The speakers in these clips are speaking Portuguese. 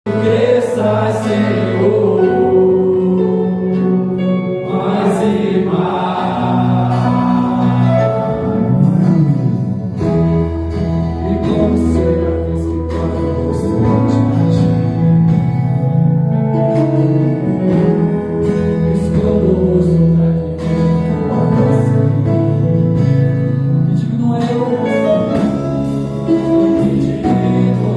Cresça, Senhor, mais e mais. E como será vez que toca o rosto diante de ti? Esconda o rosto para que veja tua face. E diminua eu, e diminua eu.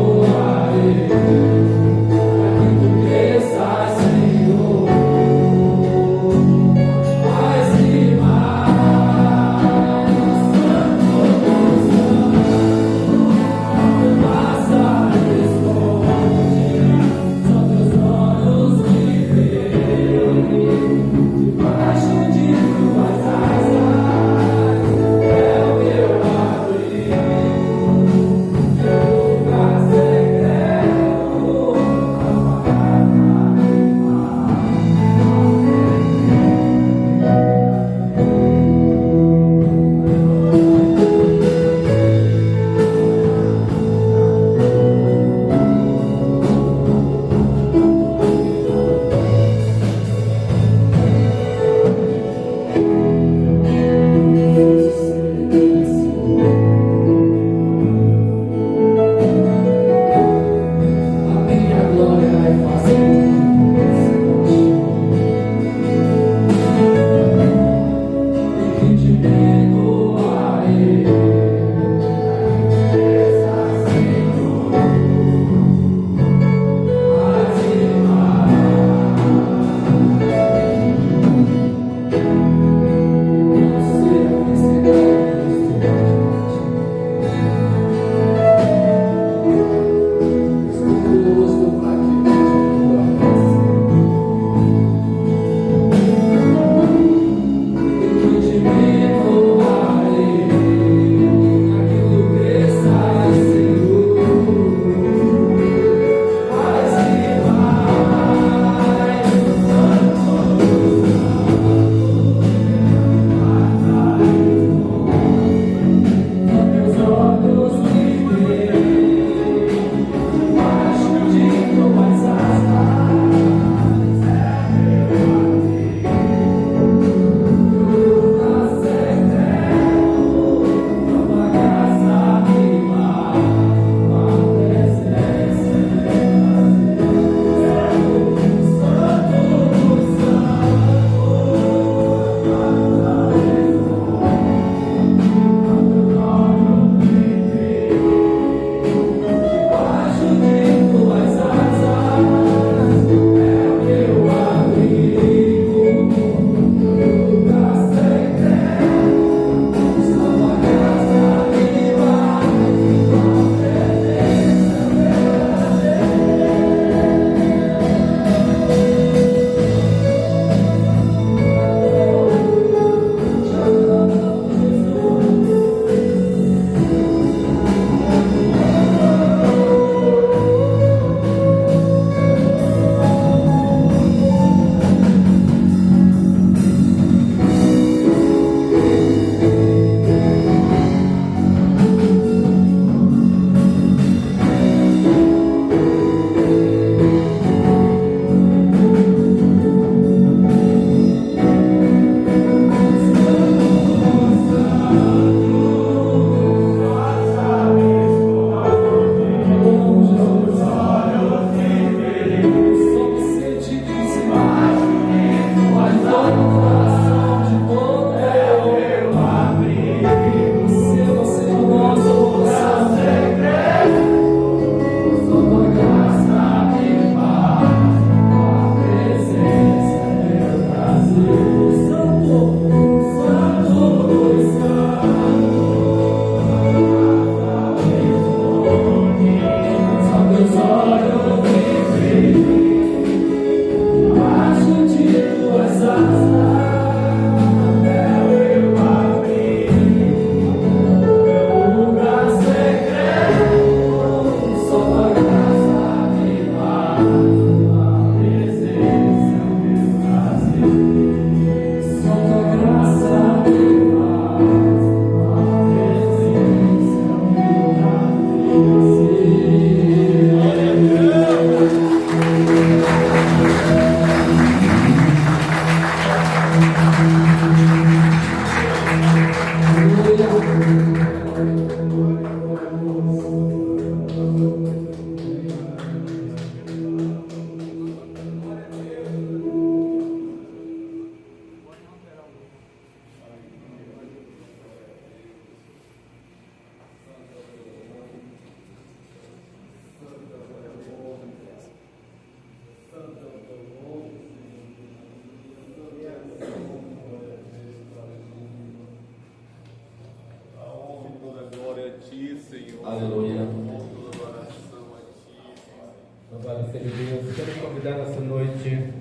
Louvado seja Deus. Quero convidar essa noite,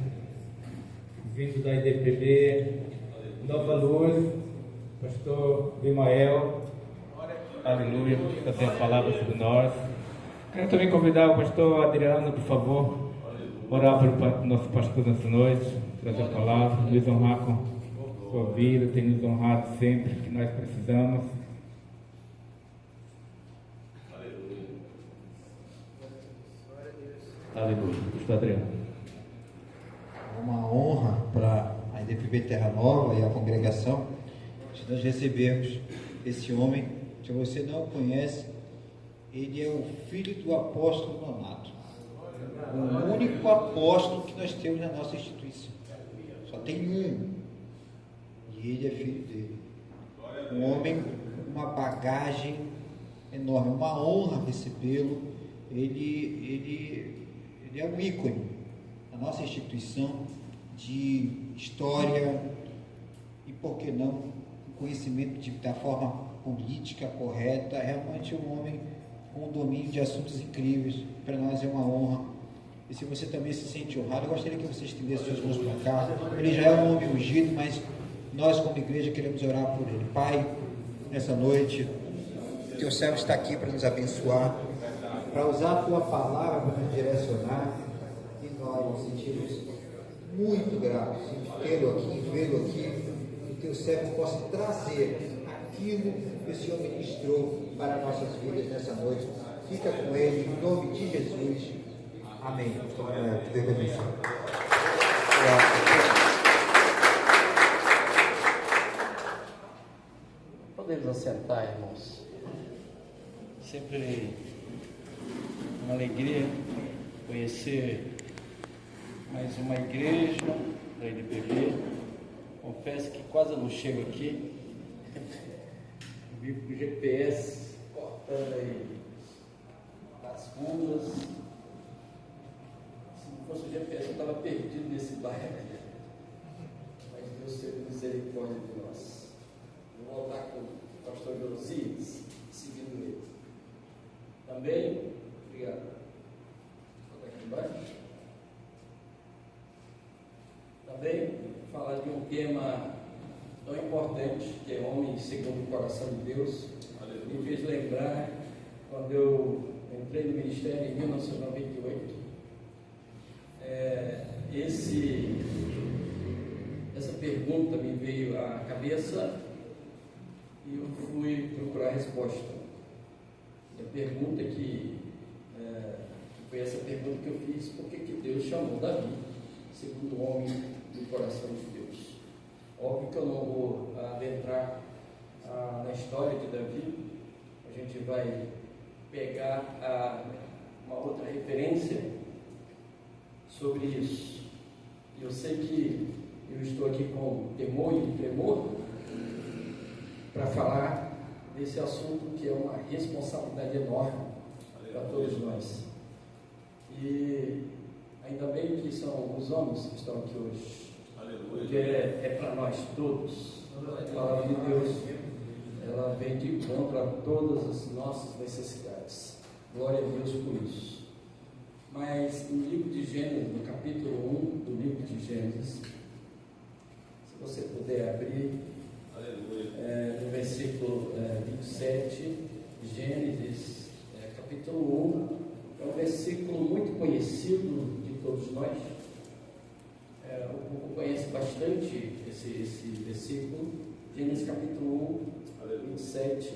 vindo da IDPB, Nova Luz, pastor Bimael, aleluia, para trazer a palavra sobre nós. Quero também convidar o pastor Adriano, por favor, orar para o nosso pastor nessa noite, trazer a palavra, nos honrar com sua vida, tem nos honrado sempre que nós precisamos. Aleluia. Pastor Adriano. É uma honra para a IDPB Terra Nova e a congregação de nós recebermos esse homem. Se você não o conhece, ele é o filho do apóstolo Nonato, o único apóstolo que nós temos na nossa instituição. Só tem um, e ele é filho dele. Um homem com uma bagagem enorme, uma honra recebê-lo. Ele é um ícone da nossa instituição de história e, por que não, conhecimento da forma política correta. Realmente um homem com um domínio de assuntos incríveis. Para nós é uma honra. E se você também se sente honrado, eu gostaria que você estendesse suas mãos para cá. Ele já é um homem ungido, mas nós como igreja queremos orar por ele. Pai, nessa noite, teu servo está aqui para nos abençoar, para usar a tua palavra para nos direcionar, e nós nos sentimos muito gratos em tê-lo aqui, em vê-lo aqui, e teu servo possa trazer aquilo que o Senhor ministrou para nossas vidas nessa noite. Fica com ele, em nome de Jesus. Amém. Deus abençoe. Podemos assentar, irmãos. Sempre uma alegria conhecer mais uma igreja da IDPB. Confesso que quase não chego aqui. Vivo com o GPS cortando aí as ruas. Se não fosse o GPS, eu estava perdido nesse bairro. Mas Deus teve misericórdia de nós. Vou voltar com o pastor Josias, seguindo ele. Também, obrigado. Vou aqui embaixo. Também falar de um tema tão importante, que é homem segundo o coração de Deus. Me fez lembrar quando eu entrei no ministério em 1998. Essa pergunta me veio à cabeça e eu fui procurar a resposta. E a pergunta foi essa pergunta que eu fiz: por que Deus chamou Davi segundo o homem do coração de Deus? Óbvio que eu não vou adentrar na história de Davi. A gente vai pegar uma outra referência sobre isso. E eu sei que eu estou aqui com temor e tremor para falar desse assunto que é uma responsabilidade enorme para todos nós. E ainda bem que são os homens que estão aqui hoje. Porque é para nós todos. A palavra de Deus, ela vem de encontro a todas as nossas necessidades. Glória a Deus por isso. Mas no livro de Gênesis, no capítulo 1 do livro de Gênesis, se você puder abrir, no versículo 27, Gênesis, capítulo 1, é um versículo muito conhecido de todos nós. O povo conhece bastante esse versículo. Gênesis capítulo 1, 27.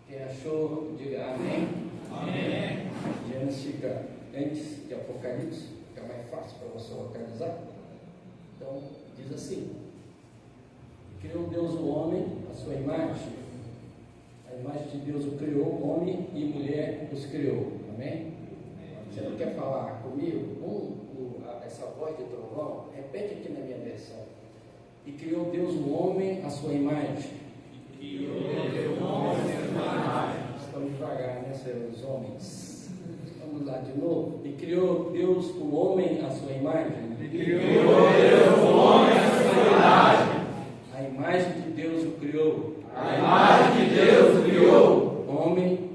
Quem achou, diga amém. Amém. Gênesis fica antes de Apocalipse, fica mais fácil para você localizar. Então, diz assim: criou Deus o homem, a sua imagem. A imagem de Deus o criou, homem e mulher os criou. Amém? Você não quer falar comigo? Essa voz de trovão, repete aqui na minha versão. E criou Deus o homem à sua imagem. Estamos devagar, né, senhores homens? Vamos lá de novo. E criou Deus o homem à sua imagem. A imagem de Deus o criou. Homem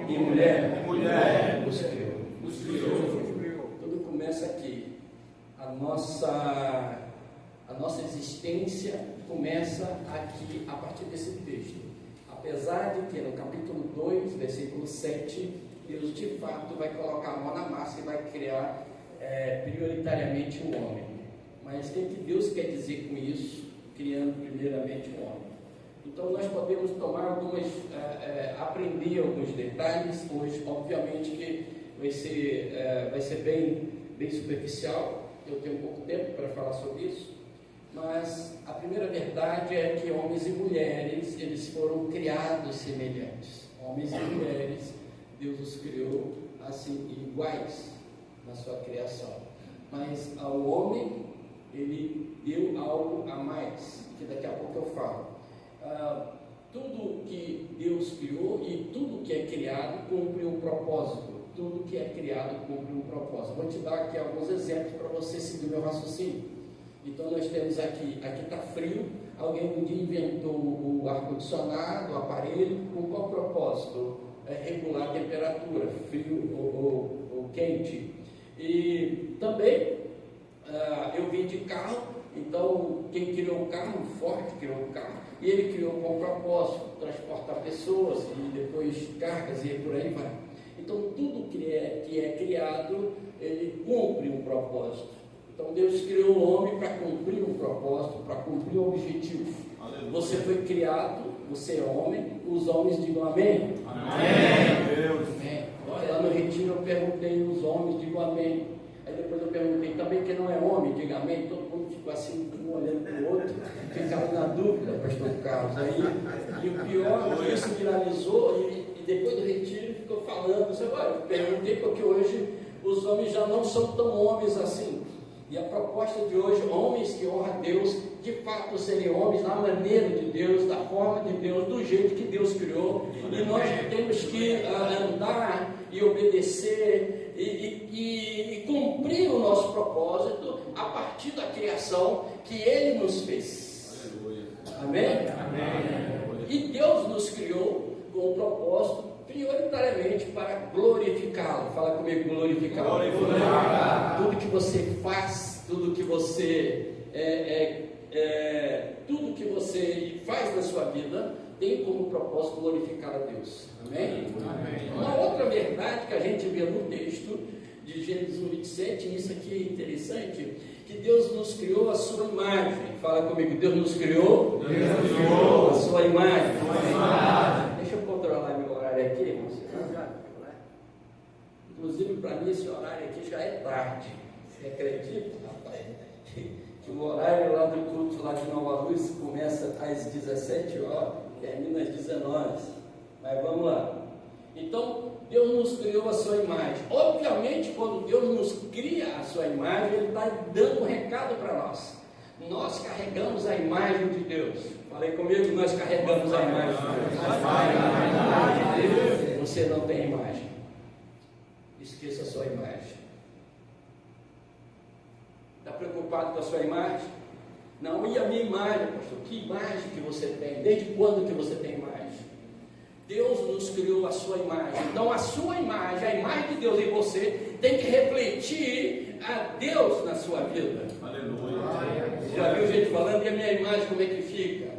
e mulher. a nossa existência começa aqui, a partir desse texto. Apesar de que no capítulo 2, versículo 7, Deus de fato vai colocar a mão na massa e vai criar prioritariamente o homem. Mas o que Deus quer dizer com isso, criando primeiramente o homem? Então nós podemos tomar aprender alguns detalhes hoje, obviamente que vai ser bem superficial, eu tenho pouco tempo para falar sobre isso, mas a primeira verdade é que homens e mulheres, eles foram criados semelhantes. Homens e mulheres, Deus os criou assim, iguais na sua criação. Mas ao homem, ele deu algo a mais, que daqui a pouco eu falo. Tudo que Deus criou e tudo que é criado cumpre um propósito. Tudo que é criado cumpre um propósito. Vou te dar aqui alguns exemplos para você seguir o meu raciocínio. Então nós temos aqui está frio, alguém um dia inventou o ar-condicionado, o aparelho, com qual propósito? Regular a temperatura, frio ou quente. E também eu vim de carro, então quem criou o carro, o Ford criou o carro, e ele criou com propósito, transportar pessoas e depois cargas e por aí vai. Então tudo que é criado, ele cumpre um propósito. Então Deus criou o homem para cumprir um propósito, para cumprir um objetivo. Aleluia. Você foi criado, você é homem, os homens digam amém. Amém. Deus. Amém. Lá no retiro eu perguntei os homens, digam amém. Aí depois eu perguntei também quem não é homem, diga amém. Todo mundo ficou assim, um olhando para o outro, ficaram na dúvida, pastor Carlos. E o pior, isso viralizou e depois do retiro ficou falando. Eu perguntei porque hoje os homens já não são tão homens assim. E a proposta de hoje, homens que honram a Deus, de fato serem homens na maneira de Deus, da forma de Deus, do jeito que Deus criou. E nós temos que andar e obedecer e cumprir o nosso propósito a partir da criação que Ele nos fez. Aleluia. Amém? Amém. E Deus nos criou com um propósito prioritariamente para glorificá-lo. Fala comigo, glorificá-lo. Glorificar. Tudo que você faz, tudo que você faz na sua vida tem como propósito glorificar a Deus. Amém? Amém. Uma outra verdade que a gente vê no texto de Gênesis 1:27, e isso aqui é interessante, que Deus nos criou a sua imagem. Fala comigo, Deus nos criou a sua imagem. Deixa eu controlar meu horário aqui, irmãos. Inclusive, para mim, esse horário aqui já é tarde. Você acredita, rapaz? Que o horário lá do culto lá de Nova Luz começa às 17 horas, termina às 19. Mas vamos lá. Então, Deus nos criou a sua imagem. Obviamente, quando Deus nos cria a sua imagem, Ele está dando um recado para nós. Nós carregamos a imagem de Deus. Falei comigo, nós carregamos a imagem de Deus. Você não tem imagem. Esqueça a sua imagem. Está preocupado com a sua imagem? Não, e a minha imagem, pastor? Que imagem que você tem? Desde quando que você tem imagem? Deus nos criou a sua imagem. Então a sua imagem, a imagem de Deus em você, tem que refletir a Deus na sua vida. Aleluia. Já viu gente falando, e a minha imagem como é que fica?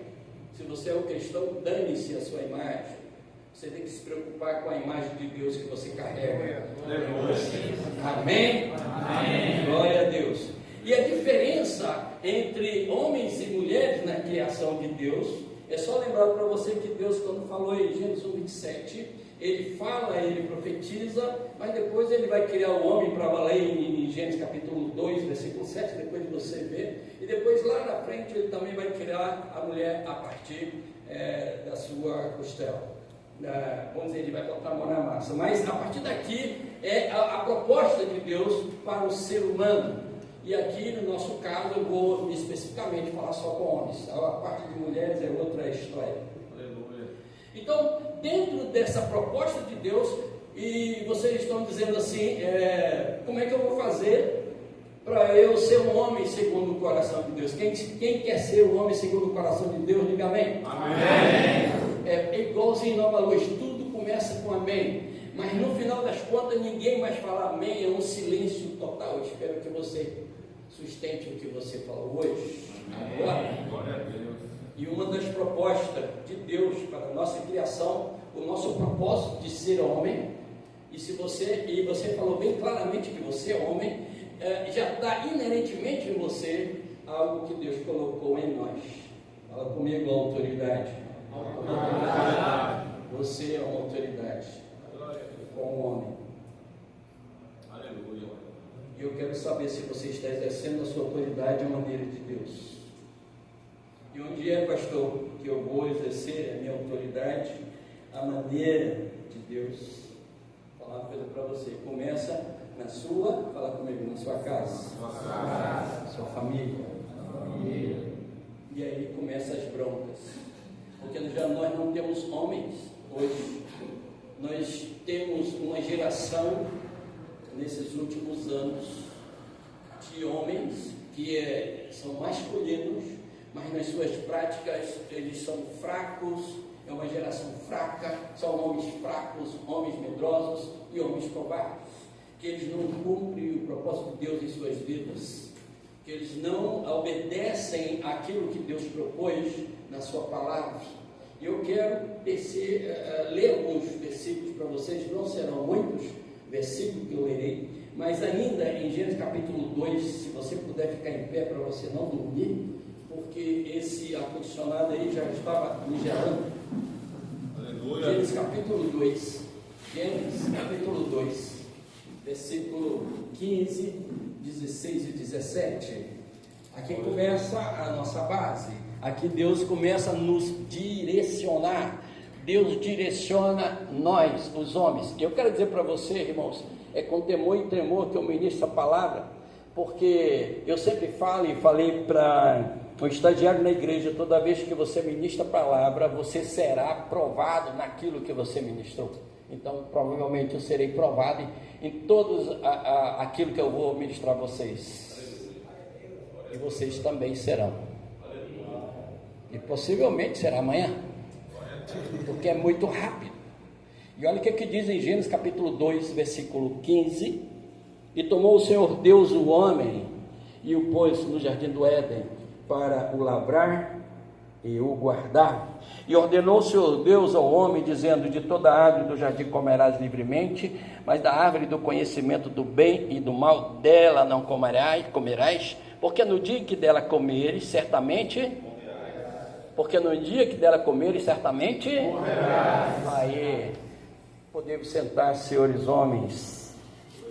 Se você é um cristão, dane-se a sua imagem. Você tem que se preocupar com a imagem de Deus que você carrega. Aleluia. Amém? Amém. Glória a Deus. E a diferença entre homens e mulheres na criação de Deus, é só lembrar para você que Deus, quando falou em Gênesis 1:27, Ele fala, Ele profetiza, mas depois Ele vai criar o homem para valer em Gênesis capítulo 2, versículo 7, depois de você ver, e depois lá na frente Ele também vai criar a mulher a partir da sua costela. Vamos dizer, Ele vai botar a mão na massa, mas a partir daqui é a proposta de Deus para o ser humano. E aqui no nosso caso eu vou especificamente falar só com homens, a parte de mulheres é outra história. Aleluia. Então, dentro dessa proposta de Deus, e vocês estão dizendo assim, como é que eu vou fazer para eu ser um homem segundo o coração de Deus? Quem quer ser um homem segundo o coração de Deus, diga amém. Amém. É igualzinho em Nova Luz, tudo começa com amém. Mas no final das contas ninguém mais fala amém, é um silêncio total. Eu espero que você sustente o que você falou hoje, agora. Glória a Deus. E uma das propostas de Deus para a nossa criação, o nosso propósito de ser homem, e você falou bem claramente que você é homem, já está inerentemente em você algo que Deus colocou em nós. Fala comigo, autoridade. Autoridade. Você é uma autoridade como homem. Aleluia. E eu quero saber se você está exercendo a sua autoridade à maneira de Deus. E um dia, pastor, que eu vou exercer a minha autoridade à maneira de Deus. Vou falar uma coisa para você. Começa na sua, fala comigo, na sua casa, sua família. E aí começam as broncas. Porque nós não temos homens hoje. Nós temos uma geração, nesses últimos anos, de homens que são masculinos, mas nas suas práticas eles são fracos. É uma geração fraca, são homens fracos, homens medrosos e homens covardes, que eles não cumprem o propósito de Deus em suas vidas, que eles não obedecem àquilo que Deus propôs na sua palavra. E eu quero ler alguns versículos para vocês, não serão muitos versículos que eu lerei, mas ainda em Gênesis capítulo 2, se você puder ficar em pé para você não dormir, porque esse ar-condicionado aí já estava me gerando. Aleluia. Gênesis capítulo 2, Gênesis capítulo 2, versículo 15, 16 e 17. Aqui começa a nossa base. Aqui Deus começa a nos direcionar. Deus direciona nós, os homens. Eu quero dizer para você, irmãos, é com temor e tremor que eu ministro a palavra, porque eu sempre falo e falei para um estagiário na igreja: toda vez que você ministra a palavra, você será provado naquilo que você ministrou. Então, provavelmente eu serei provado em todos aquilo que eu vou ministrar a vocês. E vocês também serão. E possivelmente será amanhã, porque é muito rápido. E olha o que diz em Gênesis capítulo 2, versículo 15: e tomou o Senhor Deus o homem e o pôs no jardim do Éden para o lavrar e o guardar. E ordenou o Senhor Deus ao homem, dizendo: de toda árvore do jardim comerás livremente, mas da árvore do conhecimento do bem e do mal, dela não comerás, porque no dia que dela comeres, certamente... Porque no dia que dela comeres, certamente... morrerás. Aí, podemos sentar, senhores homens,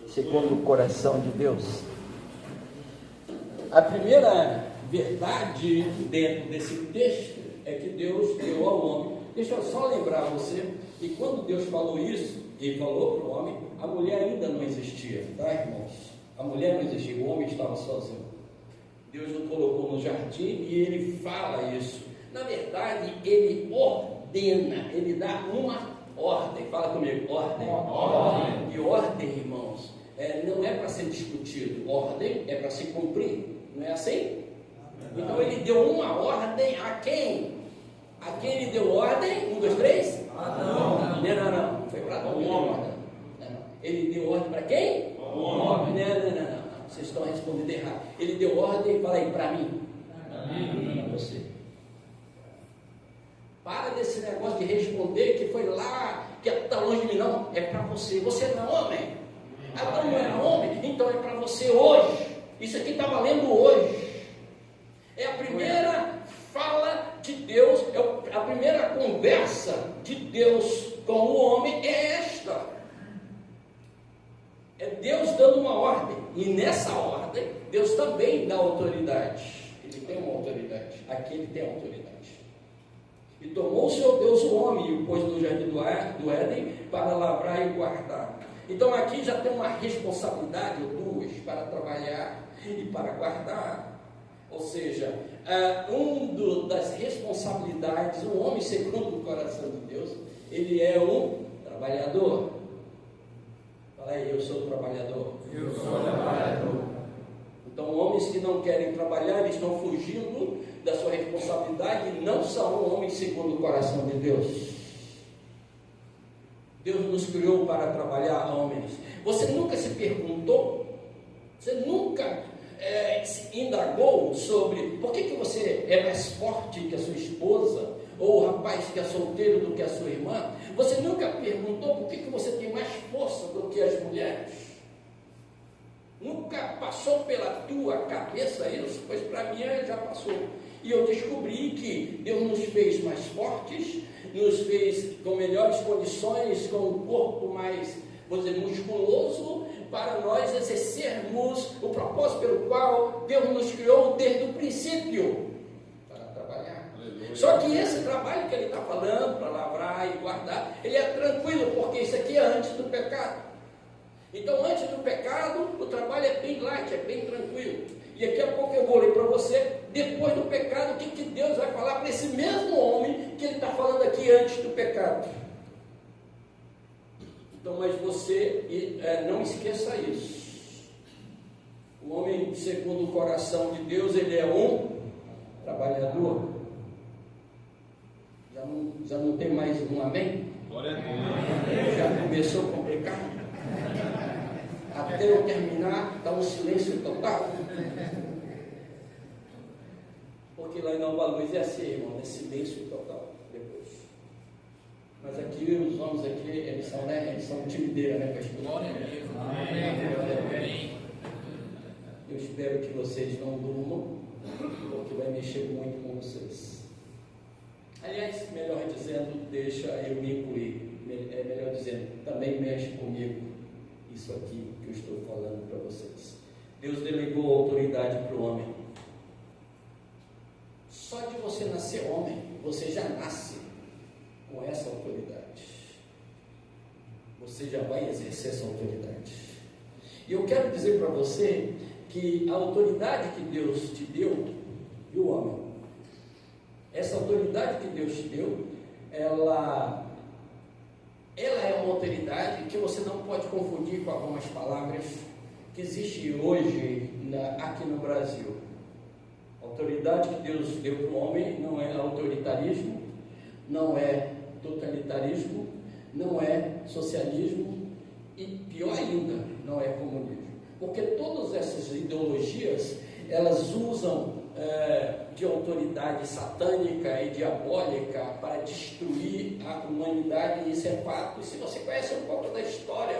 segundo o coração de Deus. A primeira verdade dentro desse texto é que Deus deu ao homem. Deixa eu só lembrar você que quando Deus falou isso, Ele falou para o homem, a mulher ainda não existia, tá, irmãos? A mulher não existia, o homem estava sozinho. Deus o colocou no jardim e Ele fala isso. Na verdade, Ele ordena, Ele dá uma ordem. Fala comigo, ordem. Ordem. E ordem, irmãos, não é para ser discutido. Ordem é para se cumprir. Não é assim? Então Ele deu uma ordem a quem? A quem Ele deu ordem? 1, 2, 3? Adão. Não. Foi para Adão. Ele deu ordem para quem? Não. Vocês estão respondendo errado. Ele deu ordem, fala aí, para mim. Para você. Para desse negócio de responder que foi lá, que está longe de mim. Não, é para você. Você não é homem. Adão não era homem, então é para você hoje. Isso aqui está valendo hoje. É a primeira fala de Deus, a primeira conversa de Deus com o homem é esta. É Deus dando uma ordem. E nessa ordem, Deus também dá autoridade. Ele tem uma autoridade. Aqui Ele tem autoridade. E tomou o Senhor Deus o homem e o pôs no jardim do Éden para lavrar e guardar. Então aqui já tem uma responsabilidade ou duas para trabalhar e para guardar. Ou seja, das responsabilidades, o homem segundo o coração de Deus, ele é um trabalhador. Fala aí, eu sou trabalhador. Eu sou trabalhador. Então, homens que não querem trabalhar, eles estão fugindo da sua responsabilidade e não são homens segundo o coração de Deus. Deus nos criou para trabalhar, homens. Você nunca se perguntou? Você nunca indagou sobre por que você é mais forte que a sua esposa, ou o rapaz que é solteiro do que a sua irmã? Você nunca perguntou por que você tem mais força do que as mulheres? Nunca passou pela tua cabeça isso? Pois para mim já passou. E eu descobri que Deus nos fez mais fortes, nos fez com melhores condições, com um corpo mais, vamos dizer, musculoso, para nós exercermos o propósito pelo qual Deus nos criou desde o princípio, para trabalhar. Aleluia. Só que esse trabalho que ele está falando, para lavrar e guardar, ele é tranquilo, porque isso aqui é antes do pecado. Então, antes do pecado, o trabalho é bem light, é bem tranquilo. E daqui a pouco eu vou ler para você, depois do pecado, o que Deus vai falar para esse mesmo homem que ele está falando aqui antes do pecado. Então, mas você não esqueça isso. O homem, segundo o coração de Deus, ele é um trabalhador. Já não tem mais um amém? Glória a Deus. Já começou a complicar? Até eu terminar, está um silêncio total. Porque lá em Nova Luz é assim, irmão, é silêncio total depois. Mas aqui, os homens aqui, eles são timideira, né, pastor? Glória a Deus. Amém. Eu espero que vocês não durmam, porque vai mexer muito com vocês. Aliás, melhor dizendo, deixa eu me incluir. É melhor dizendo, também mexe comigo. Isso aqui que eu estou falando para vocês. Deus delegou autoridade para o homem. Só de você nascer homem, você já nasce com essa autoridade. Você já vai exercer essa autoridade. E eu quero dizer para você que a autoridade que Deus te deu, viu, homem? Essa autoridade que Deus te deu, ela é uma autoridade que você não pode confundir com algumas palavras que existem hoje aqui no Brasil. A autoridade que Deus deu para o homem não é autoritarismo, não é totalitarismo, não é socialismo e, pior ainda, não é comunismo. Porque todas essas ideologias, elas usam de autoridade satânica e diabólica para destruir a humanidade, e isso é fato. E se você conhece um pouco da história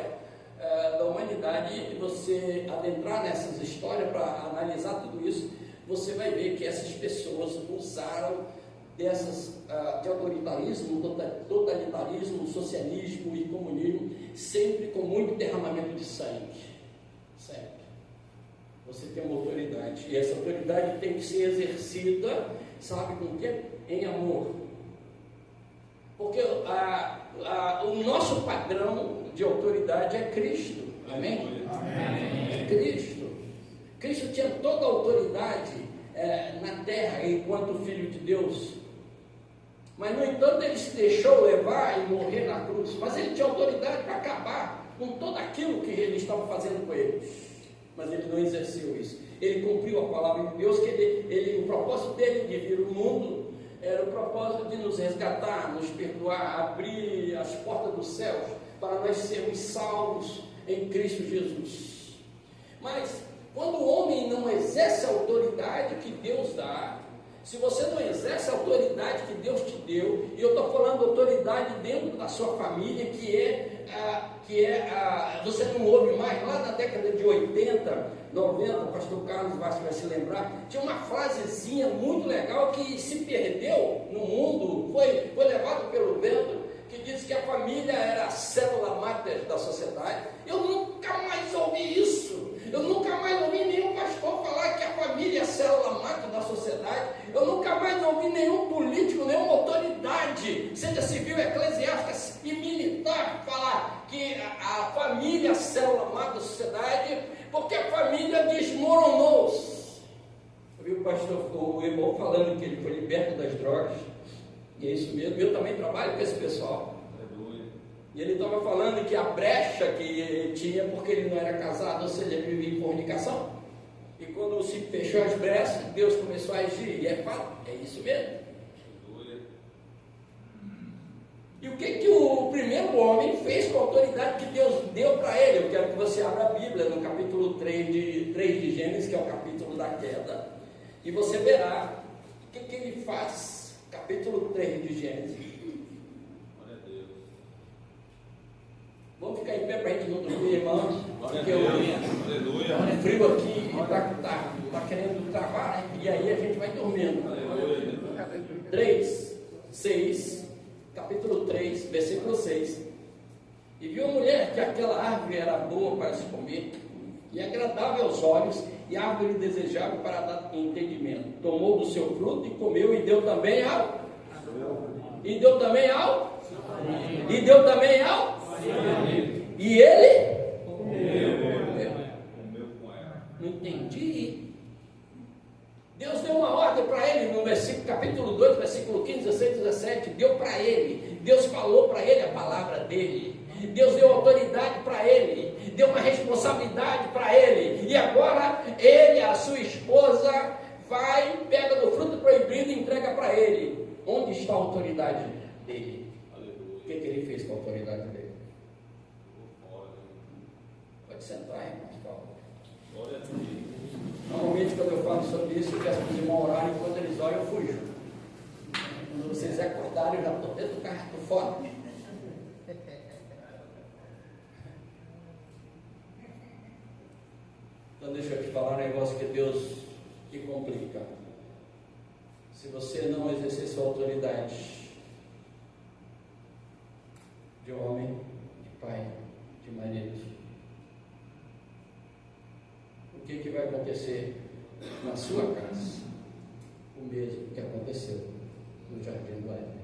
da humanidade e você adentrar nessas histórias para analisar tudo isso, você vai ver que essas pessoas usaram dessas de autoritarismo, totalitarismo, socialismo e comunismo, sempre com muito derramamento de sangue. Sempre. Você tem uma autoridade, e essa autoridade tem que ser exercida, sabe com o quê? Em amor. Porque o nosso padrão de autoridade é Cristo, amém? Amém. Cristo. Cristo tinha toda a autoridade na terra enquanto Filho de Deus, mas no entanto ele se deixou levar e morrer na cruz, mas ele tinha autoridade para acabar com tudo aquilo que ele estava fazendo com eles. Mas ele não exerceu isso. Ele cumpriu a palavra de Deus, que o propósito dele de vir ao mundo era o propósito de nos resgatar, nos perdoar, abrir as portas dos céus para nós sermos salvos em Cristo Jesus. Mas quando o homem não exerce a autoridade que Deus dá, se você não exerce a autoridade que Deus te deu, e eu estou falando autoridade dentro da sua família, você não ouve mais, lá na década de 80, 90, o pastor Carlos Vasco vai se lembrar, tinha uma frasezinha muito legal que se perdeu no mundo, foi levado pelo vento, que diz que a família era a célula máter da sociedade. Eu nunca mais ouvi isso. Eu nunca mais ouvi nenhum pastor falar que a família é a célula máter da sociedade. Eu nunca mais ouvi nenhum político, nenhuma autoridade, seja civil, eclesiástica e militar, falar que a família é a célula máter da sociedade, porque a família desmoronou-se. Eu vi o irmão falando que ele foi liberto das drogas, e é isso mesmo. Eu também trabalho com esse pessoal. E ele estava falando que a brecha que ele tinha, porque ele não era casado, ou seja, ele vivia em fornicação. E quando se fechou as brechas, Deus começou a agir. E é fato, é isso mesmo. E o que o primeiro homem fez com a autoridade que Deus deu para ele. Eu quero que você abra a Bíblia no capítulo 3 de Gênesis, que é o capítulo da queda, e você verá o que ele faz. Capítulo 3 de Gênesis. Vamos ficar em pé para a gente não dormir, irmãos. Porque o frio aqui está querendo travar, né? E aí a gente vai dormindo. 3, versículo 6. E viu a mulher que aquela árvore era boa para se comer, e agradável aos olhos, e árvore desejável para dar entendimento. Tomou do seu fruto e comeu, e deu também ao. E deu também ao. E deu também ao. E ele? Não entendi. Deus deu uma ordem para ele no capítulo 2, versículo 15, 16, 17. Deu para ele. Deus falou para ele a palavra dele. Deus deu autoridade para ele. Deu uma responsabilidade para ele. E agora ele, a sua esposa, vai, pega do fruto proibido e entrega para ele. Onde está a autoridade dele? O que ele fez com a autoridade dele? Pode sentar, irmãos, calma. Normalmente, quando eu falo sobre isso, eu peço para os irmãos orarem, enquanto eles oram, eu fujo. Quando vocês acordarem, eu já estou dentro do carro, estou fora. Então, deixa eu te falar um negócio que Deus te complica. Se você não exercer sua autoridade de homem, de pai, de marido, o que vai acontecer na sua casa? O mesmo que aconteceu no jardim do Éden.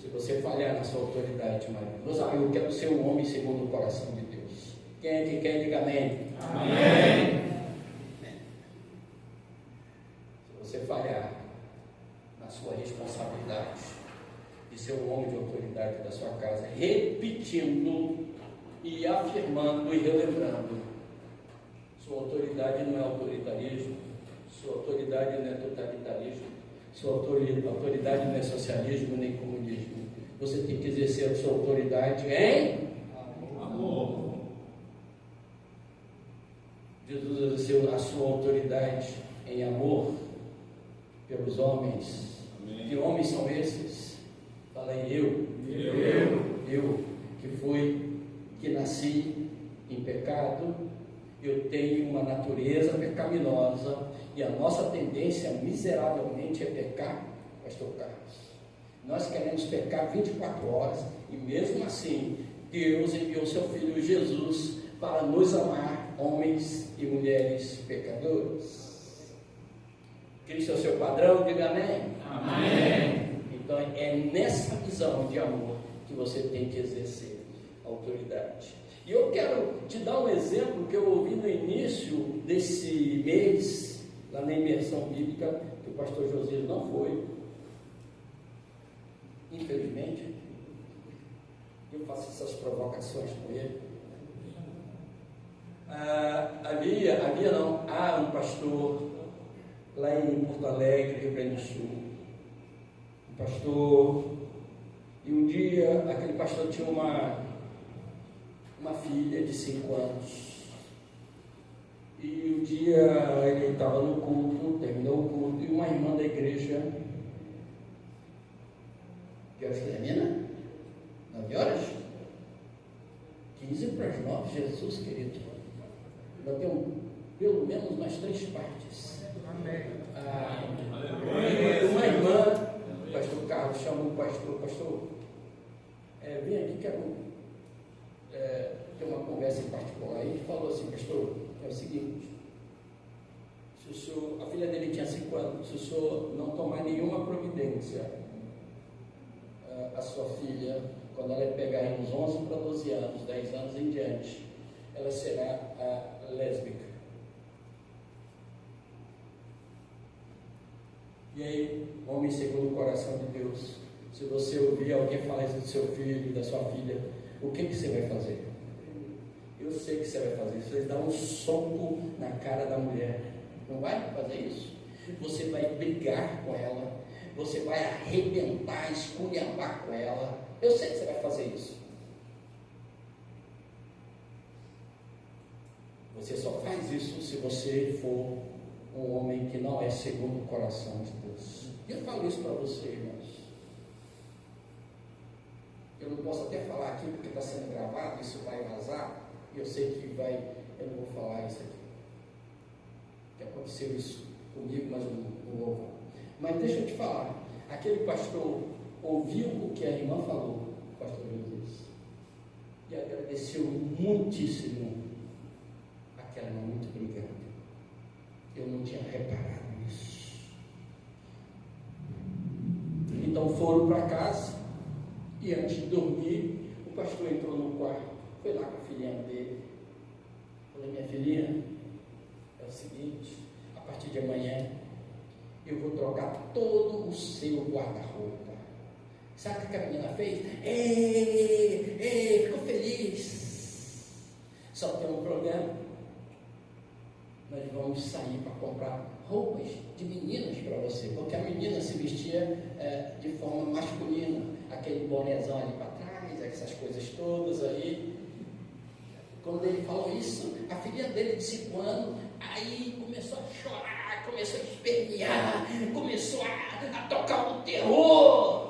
Se você falhar na sua autoridade, marido, eu quero ser um homem segundo o coração de Deus. Quem é que quer, diga amém. Amém. Se você falhar na sua responsabilidade de ser um homem de autoridade da sua casa, repetindo e afirmando e relembrando, sua autoridade não é autoritarismo, sua autoridade não é totalitarismo, sua autoridade não é socialismo nem comunismo. Você tem que exercer a sua autoridade em amor. Jesus exerceu a sua autoridade em amor pelos homens. Amém. Que homens são esses? Fala aí, eu que nasci em pecado, eu tenho uma natureza pecaminosa e a nossa tendência miseravelmente é pecar, pastor Carlos. Nós queremos pecar 24 horas e mesmo assim Deus enviou seu Filho Jesus para nos amar, homens e mulheres pecadores. Cristo é o seu padrão, diga amém. Amém. Então é nessa visão de amor que você tem que exercer a autoridade. E eu quero te dar um exemplo que eu ouvi no início desse mês, lá na imersão bíblica, que o pastor Josias não foi, infelizmente. Eu faço essas provocações com ele. Há um pastor lá em Porto Alegre, Rio Grande do Sul, um pastor, e um dia aquele pastor tinha uma filha de 5 anos, e um dia ele estava no culto, terminou o culto, e uma irmã da igreja, que horas que termina? 9 horas? 15 para as 9, Jesus querido, ainda tem pelo menos mais 3 partes. Amém. Uma irmã, o pastor Carlos chamou o pastor, vem aqui, quero ter uma conversa em particular. E falou assim: pastor, é o seguinte, se o senhor, a filha dele tinha 5 anos, se o senhor não tomar nenhuma providência, a sua filha, quando ela pegar uns 11 para 12 anos, 10 anos em diante, ela será lésbica. E aí, homem segundo o coração de Deus, se você ouvir alguém falar isso do seu filho, da sua filha, o que você vai fazer? Eu sei que você vai fazer isso. Você vai dar um soco na cara da mulher. Não vai fazer isso? Você vai brigar com ela, você vai arrebentar, esculhambar com ela. Eu sei que você vai fazer isso. Você só faz isso se você for um homem que não é segundo o coração de Deus. E eu falo isso para você, irmãos. Eu não posso até falar aqui porque está sendo gravado, isso vai vazar. E eu sei que eu não vou falar isso aqui. Que aconteceu isso comigo, mas não vou. Mas deixa eu te falar. Aquele pastor ouviu o que a irmã falou, o pastor Josias, e agradeceu muitíssimo. Aquela irmã, muito obrigado. Eu não tinha reparado nisso. Então foram para casa, e antes de dormir, o pastor entrou no quarto, foi lá com a filhinha dele. Falei, minha filhinha, é o seguinte, a partir de amanhã, eu vou trocar todo o seu guarda-roupa. Sabe o que a menina fez? Ficou feliz. Só tem um problema. Nós vamos sair para comprar roupas de meninas para você, porque a menina se vestia de forma masculina, aquele bonézão ali para trás, essas coisas todas aí. Quando ele falou isso, a filha dele de 5 anos, aí começou a chorar, começou a espernear, começou a tocar um terror.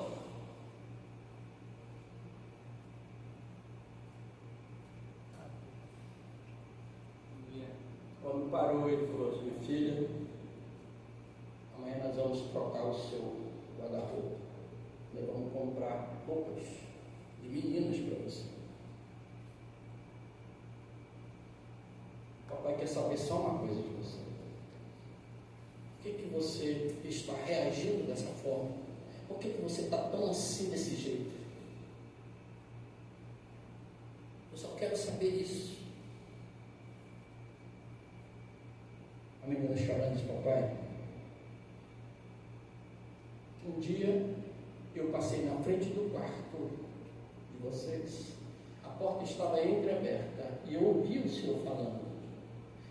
Quando parou, ele falou assim, minha filha, amanhã nós vamos trocar o seu guarda-roupa. Nós vamos comprar roupas de meninas para você. Papai quer saber só uma coisa de você. Por que você está reagindo dessa forma? Por que você está tão assim desse jeito? Eu só quero saber isso. A menina chorando disse, papai, um dia eu passei na frente do quarto de vocês, a porta estava entreaberta e eu ouvi o senhor falando.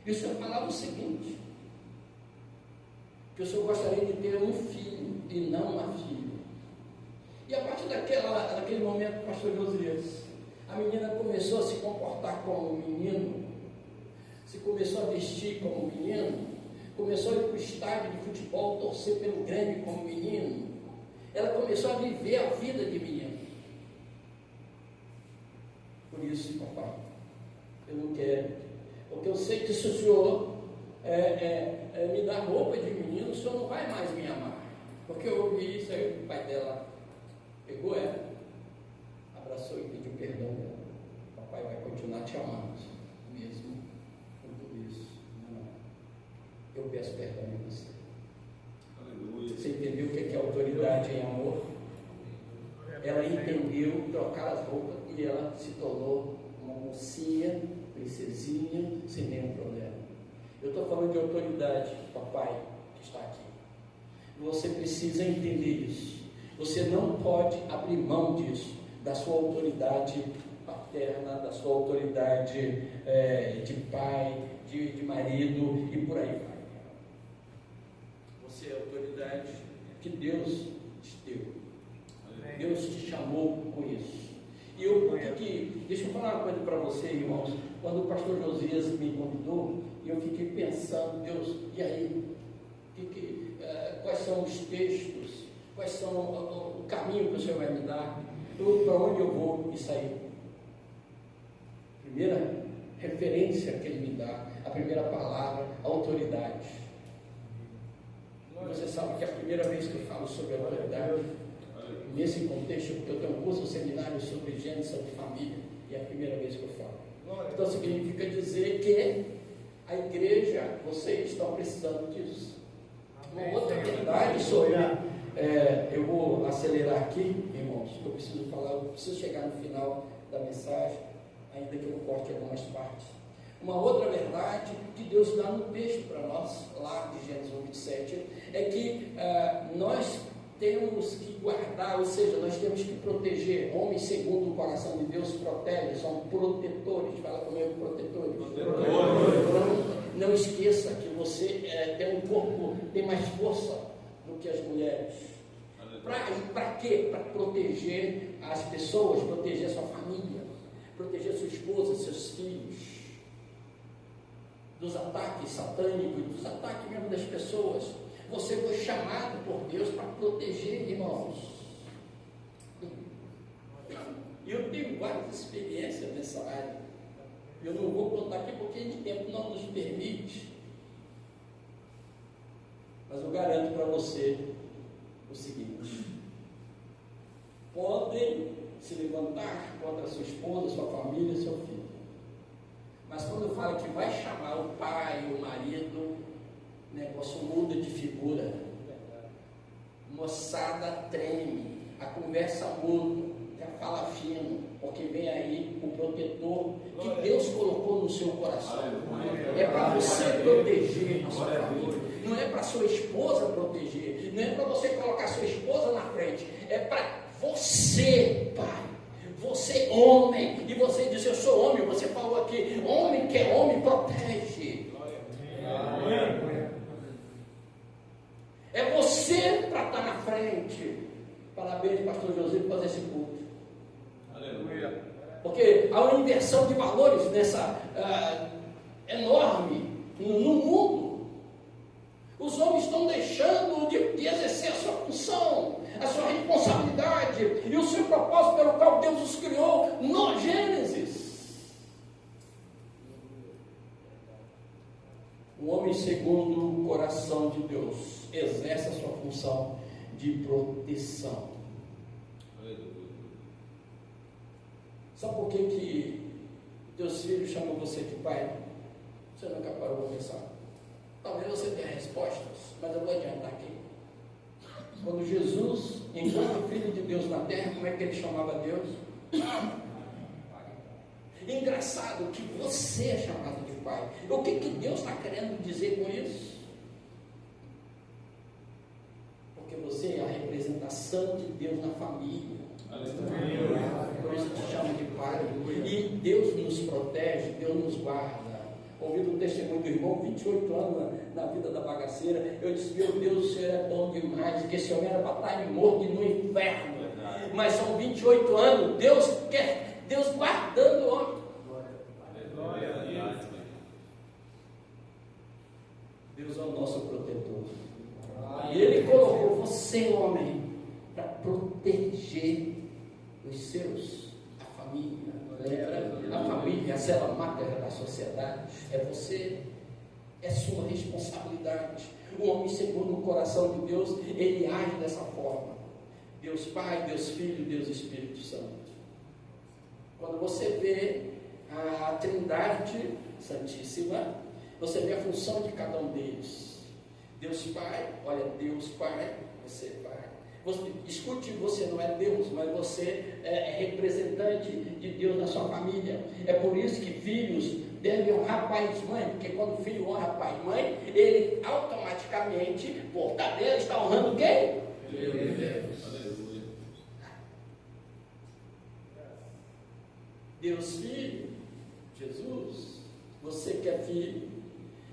E o senhor falava o seguinte, que o senhor gostaria de ter um filho e não uma filha. E a partir daquele momento, pastor Josias, a menina começou a se comportar como um menino, se começou a vestir como um menino, começou a ir para o estádio de futebol, torcer pelo Grêmio como menino. Ela começou a viver a vida de menino. Por isso, papai, eu não quero, porque eu sei que se o senhor me dar roupa de menino, o senhor não vai mais me amar. Porque eu ouvi isso, aí o pai dela pegou ela, abraçou e pediu perdão dela. Papai vai continuar te amando, mesmo com tudo isso. Não. Eu peço perdão de você. Aleluia. Você entendeu o que é autoridade em amor? Ela entendeu trocar as roupas e ela se tornou uma mocinha, princesinha, sem nenhum problema. Eu estou falando de autoridade, papai, que está aqui. Você precisa entender isso. Você não pode abrir mão disso, da sua autoridade paterna, da sua autoridade de pai, de marido e por aí vai. Você é a autoridade que Deus te deu. Deus te chamou com isso. E deixa eu falar uma coisa para você, irmãos. Quando o pastor Josias me convidou, eu fiquei pensando, Deus, e aí? Quais são os textos? Quais são o caminho que o Senhor vai me dar? Para onde eu vou e sair? Primeira referência que Ele me dá, a primeira palavra, autoridade. Você sabe que é a primeira vez que eu falo sobre autoridade, nesse contexto, porque eu tenho um curso, um seminário sobre gênero, sobre família, e é a primeira vez que eu falo. Então significa dizer que a igreja, vocês estão precisando disso. Uma outra verdade sobre, eu vou acelerar aqui, irmãos, que eu preciso falar, eu preciso chegar no final da mensagem, ainda que eu corte algumas partes. Uma outra verdade que Deus dá no texto para nós, lá de Gênesis 27, é que nós temos que guardar, ou seja, nós temos que proteger. Homens, segundo o coração de Deus, protegem, são protetores. Fala comigo, protetores. Não esqueça que você tem um corpo, tem mais força do que as mulheres. Para quê? Para proteger as pessoas, proteger a sua família, proteger a sua esposa, seus filhos, dos ataques satânicos, dos ataques mesmo das pessoas. Você foi chamado por Deus para proteger, irmãos. E eu tenho várias experiências nessa área. Eu não vou contar aqui porque de tempo não nos permite. Mas eu garanto para você o seguinte: podem se levantar contra a sua esposa, sua família, seu filho. Mas quando fala que vai chamar o pai, o marido, o negócio muda de figura. Moçada treme, a conversa muda, já fala fino, porque vem aí o protetor que Deus colocou no seu coração. É para você proteger a sua família, não é para sua esposa proteger, não é para você colocar sua esposa na frente, é para você, pai, você homem, e você diz: eu sou homem. Você falou aqui, homem que é homem protege. É você para estar na frente. Parabéns, pastor José, por fazer esse culto. Aleluia. Porque há uma inversão de valores nessa enorme no mundo. Os homens estão deixando de exercer a sua função, a sua responsabilidade e o seu propósito pelo qual Deus os criou no Gênesis. O homem segundo o coração de Deus exerce a sua função de proteção. Sabe por que teus filhos chamam você de pai? Você nunca parou para pensar? Talvez você tenha respostas, mas eu vou adiantar aqui. Quando Jesus, enquanto Filho de Deus na terra, como é que ele chamava Deus? Engraçado que você é chamado de pai. O que Deus está querendo dizer com isso? Porque você é a representação de Deus na família. Por isso te chama de pai. E Deus nos protege, Deus nos guarda. Ouvindo o testemunho do irmão, 28 anos na vida da bagaceira, eu disse: meu Deus, o Senhor é bom demais, que esse homem era para estar morto e no inferno. Mas são 28 anos, Deus guardando o homem. Deus é o nosso protetor. E Ele colocou você, homem, para proteger os seus, a família. Lembra? A família é a célula máter da sociedade. É você, é sua responsabilidade. O homem segundo o coração de Deus, ele age dessa forma. Deus Pai, Deus Filho, Deus Espírito Santo. Quando você vê a Trindade Santíssima, você vê a função de cada um deles. Deus Pai, olha, Deus Pai, você Pai. Escute, você não é Deus, mas você é representante de Deus na sua família. É por isso que filhos devem honrar pai e mãe, porque quando o filho honra pai e mãe, ele automaticamente, por tabela, está honrando quem? Deus. Deus Filho, Jesus, você que é filho,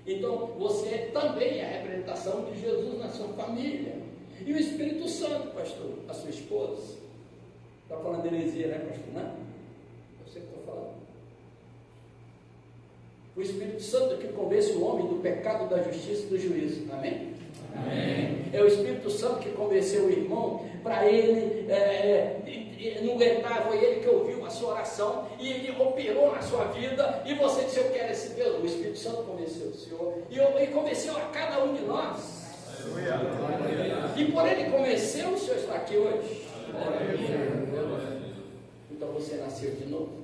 então você também é a representação de Jesus na sua família. E o Espírito Santo, pastor, a sua esposa, está falando de heresia, né, pastor? Não? Eu sei o que estou falando. O Espírito Santo que convence o homem do pecado, da justiça e do juízo. Amém? Amém. É o Espírito Santo que convenceu o irmão para ele não aguentar. Foi ele que ouviu a sua oração e ele operou na sua vida. E você disse: eu quero esse Deus. O Espírito Santo convenceu o Senhor e convenceu a cada um de nós. E por ele convenceu, o Senhor está aqui hoje. Então você nasceu de novo.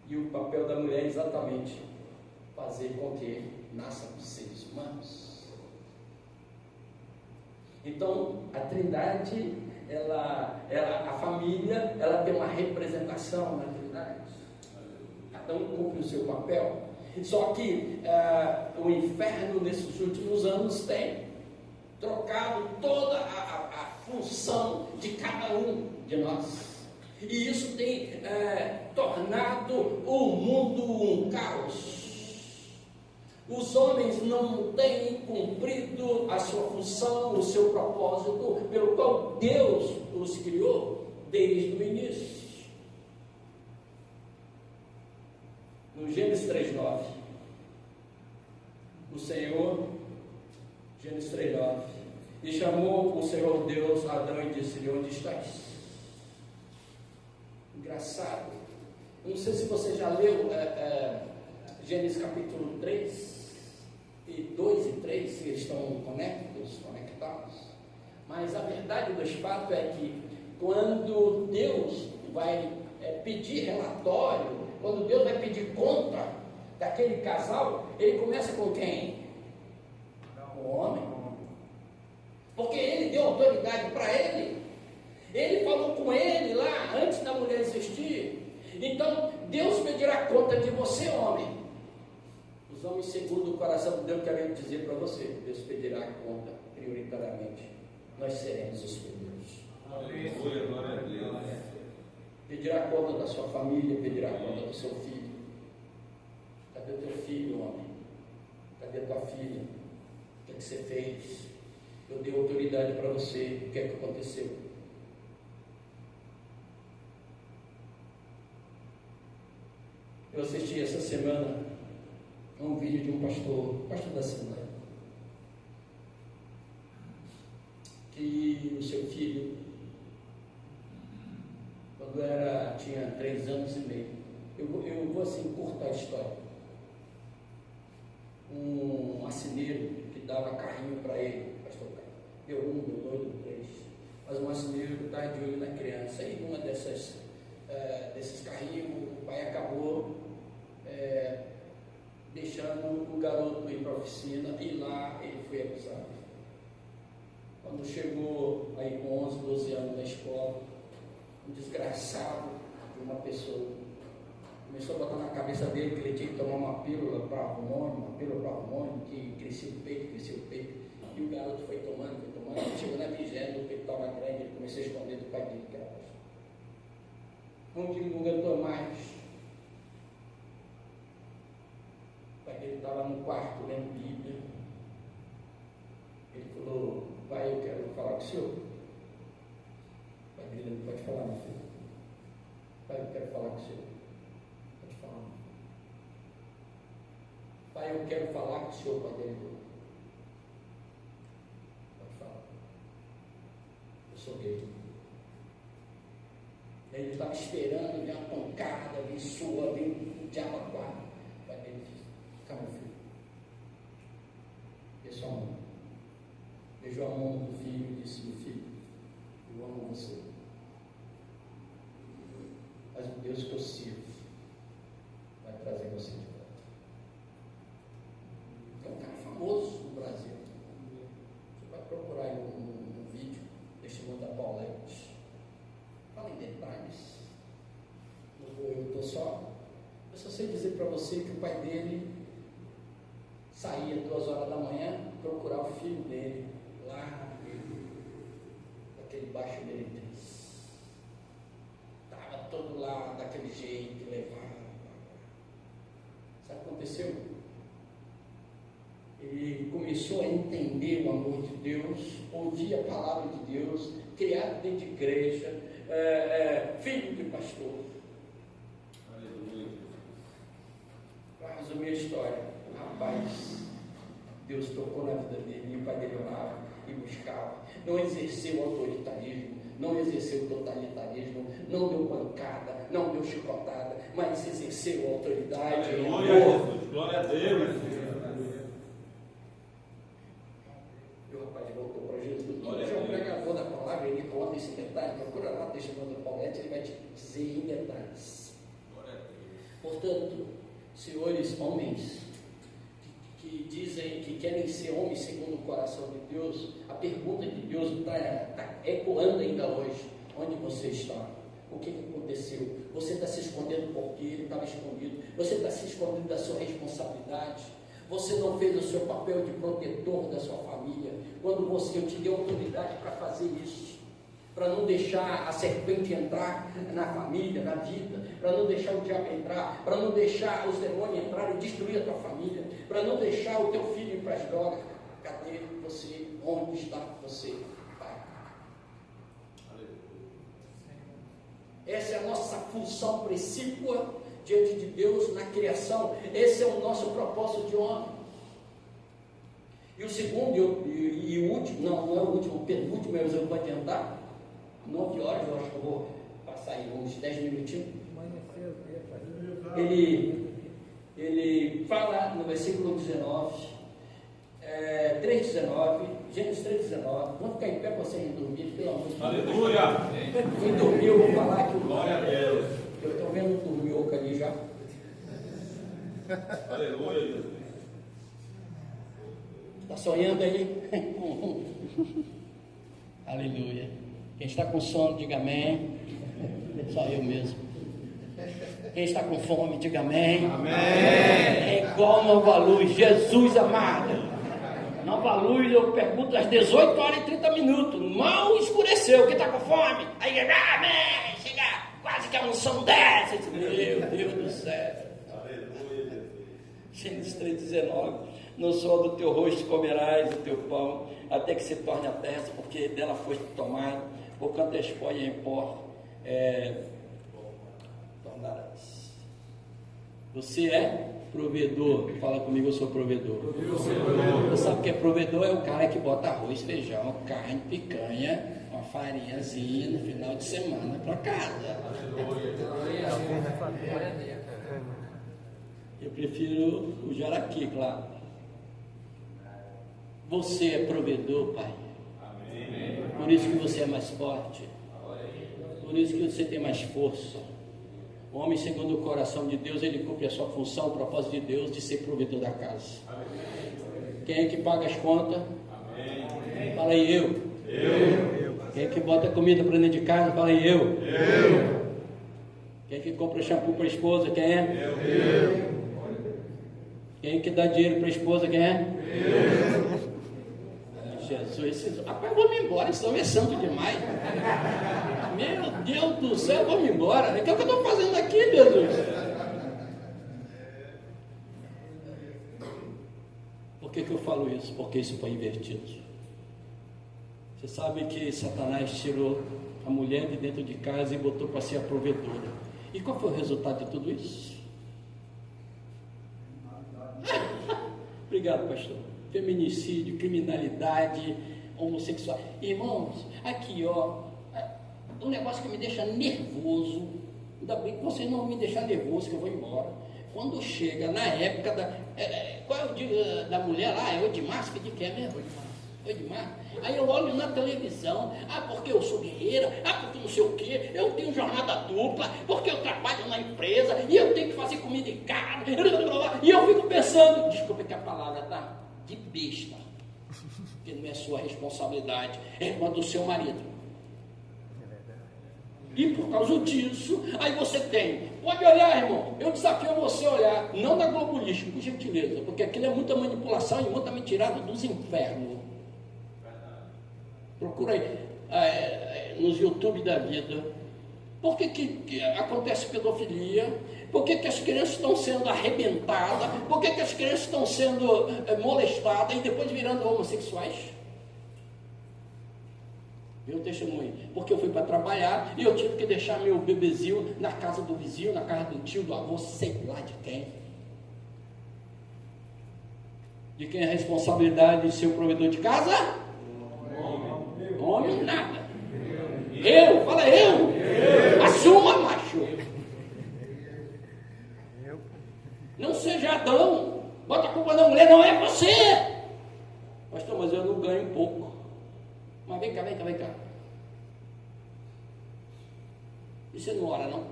E o papel da mulher é exatamente fazer com que nasçam os seres humanos. Então a Trindade, a família, ela tem uma representação na Trindade. Cada um cumpre o seu papel. Só que o inferno nesses últimos anos tem trocado toda a função de cada um de nós. E isso tem tornado o mundo um caos. Os homens não têm cumprido a sua função, o seu propósito, pelo qual Deus os criou desde o início. No Gênesis 3:9, o Senhor, Gênesis 3:9, e chamou o Senhor Deus Adão e disse-lhe: onde estás? Engraçado, não sei se você já leu Gênesis capítulo 3, e 2 e 3, eles estão conectados, mas a verdade dos fatos é que quando Deus vai pedir relatório, quando Deus vai pedir conta daquele casal, ele começa com quem? O homem, porque ele deu autoridade para ele, ele falou com ele lá antes da mulher existir. Então Deus pedirá conta de você, homem. Os homens segundo o coração de Deus, querem dizer para você, Deus pedirá conta prioritariamente, nós seremos os primeiros. Glória a Deus. Pedirá conta da sua família, pedirá conta do seu filho. Cadê o teu filho, homem? Cadê a tua filha? O que você fez? Eu dei autoridade para você, o que é que aconteceu? Eu assisti essa semana a um vídeo de um pastor da Assembleia, que o seu filho, quando tinha 3 anos e meio, eu vou assim encurtar a história, um marceneiro que dava carrinho para ele, pastor, deu 1, deu 2, deu 3, mas o marceneiro estava de olho na criança, e numa desses carrinhos, o pai acabou deixando o garoto ir para a oficina, e lá ele foi abusado. Quando chegou aí com 11, 12 anos na escola, um desgraçado de uma pessoa começou a botar na cabeça dele que ele tinha que tomar uma pílula para hormônio, que crescia o peito, e o garoto foi tomando, chegou na 20ª, o peito estava grande, ele começou a esconder do pai dele, que era pastor. Um dia não aguentou mais, o pai dele estava no quarto lendo Bíblia, ele falou: pai, eu quero falar com o senhor. O pai dele: não pode falar, meu filho. Pai, eu quero falar com o senhor. Pode falar. Pai, eu quero falar com o senhor, pai dele. Pode falar. Eu sou gay. Ele estava esperando, ver uma pancada, vir sua, vir um diabo a quatro. O pai dele disse: calma, filho. Dê sua mão. Beijou a mão do filho e disse: meu filho, eu amo você, mas o Deus que eu sirvo vai trazer você de volta. É um cara famoso no Brasil. Você vai procurar aí um vídeo, testemunho da Paulette. Fala em detalhes. Eu só sei dizer para você que o pai dele saía 2 horas da manhã procurar o filho dele lá naquele baixo meretriz. Estava todo lá daquele jeito, levado. Sabe o que aconteceu? Ele começou a entender o amor de Deus, ouvir a palavra de Deus, criado dentro de igreja, filho de pastor. Aleluia. Para resumir a história, rapaz, Deus tocou na vida dele, e o pai dele orava e buscava, não exerceu autoritarismo, não exerceu totalitarismo, não deu pancada, não deu chicotada, mas exerceu autoridade. Aleluia, Jesus, glória a Deus. E o rapaz voltou para Jesus. Ele é um pregador da palavra, ele conta esse detalhe, procura lá o testemunho da Paulette, ele vai te dizer em detalhes. Portanto, senhores homens que dizem que querem ser homens segundo o coração de Deus, a pergunta de Deus está ecoando ainda hoje: onde você está? O que aconteceu? Você está se escondendo porque ele estava escondido? Você está se escondendo da sua responsabilidade? Você não fez o seu papel de protetor da sua família? Quando eu te dei autoridade para fazer isso, para não deixar a serpente entrar na família, na vida, para não deixar o diabo entrar, para não deixar os demônios entrar e destruir a tua família, para não deixar o teu filho ir para as drogas. Cadê você? Onde está você, Pai? Essa é a nossa função precípua diante de Deus na criação. Esse é o nosso propósito de homem. E o segundo e o último, não é o último, o penúltimo, mas eu vou adiantar. 9 horas, eu acho que eu vou passar aí uns 10 minutinhos. Ele fala no versículo 19, 3,19, Gênesis 3,19. Vamos ficar em pé para vocês não dormirem, pelo amor de Deus. Aleluia! Quem dormiu, eu vou falar aqui. Glória a Deus! Eu estou vendo um dormioco ali já. Aleluia, Jesus! Está sonhando aí? Aleluia. Quem está com sono, diga amém. Só eu mesmo. Quem está com fome, diga amém. Amém. É igual Nova Luz, Jesus amado. Nova Luz, eu pergunto às 18 horas e 30 minutos. Mal escureceu. Quem está com fome? Aí, amém. Chega quase que a unção desce. Meu Deus do céu. Aleluia. Gênesis 3,19. No sol do teu rosto comerás o teu pão, até que se torne a terra, porque dela foste tomado, porquanto és pó e em pó tornarás. Você é provedor. Fala comigo, eu sou provedor. Você sabe o que é provedor? É o cara que bota arroz, feijão, carne, picanha, uma farinhazinha no final de semana para casa. Eu prefiro o jaraqui, claro. Você é provedor, Pai. Amém. Por isso que você é mais forte. Por isso que você tem mais força. O homem, segundo o coração de Deus, ele cumpre a sua função, o propósito de Deus de ser provedor da casa. Amém. Quem é que paga as contas? Amém. Fala aí, eu. Quem é que bota comida para dentro de casa? Fala aí, eu. Quem é que compra shampoo para a esposa? Quem é? Quem é que dá dinheiro para a esposa? Quem é? Jesus, rapaz, vamos embora, esse homem é santo demais. Meu Deus do céu, vamos embora. O que eu estou fazendo aqui, Jesus? Por que eu falo isso? Porque isso foi invertido. Você sabe que Satanás tirou a mulher de dentro de casa e botou para ser a provedora. E qual foi o resultado de tudo isso? Obrigado, pastor. Feminicídio, criminalidade, homossexual. Irmãos, aqui ó, um negócio que me deixa nervoso. Ainda bem que vocês não me deixam nervoso, que eu vou embora. Quando chega na época da. Qual é o dia da mulher lá? É 8 de março? Que dia que é mesmo? 8 de março. Aí eu olho na televisão, porque eu sou guerreira, porque não sei o que, eu tenho jornada dupla, porque eu trabalho na empresa, e eu tenho que fazer comida em casa, e eu fico pensando, desculpa que a palavra tá de besta, que não é sua responsabilidade, é uma do seu marido. E por causa disso, aí você tem, pode olhar, irmão, eu desafio você a olhar, não na Globolista, por gentileza, porque aquilo é muita manipulação e muita mentirada dos infernos. Procura aí, nos YouTube da vida. Por que acontece pedofilia? Por que as crianças estão sendo arrebentadas? Por que as crianças estão sendo molestadas e depois virando homossexuais? Meu testemunho. Porque eu fui para trabalhar e eu tive que deixar meu bebezinho na casa do vizinho, na casa do tio, do avô, sei lá de quem. De quem é a responsabilidade de ser o provedor de casa? Homem, nada. Eu, fala eu. Assuma, macho. Não seja Adão. Bota a culpa na mulher, não é você. Pastor, mas eu não ganho um pouco. Mas vem cá. E você não ora, não?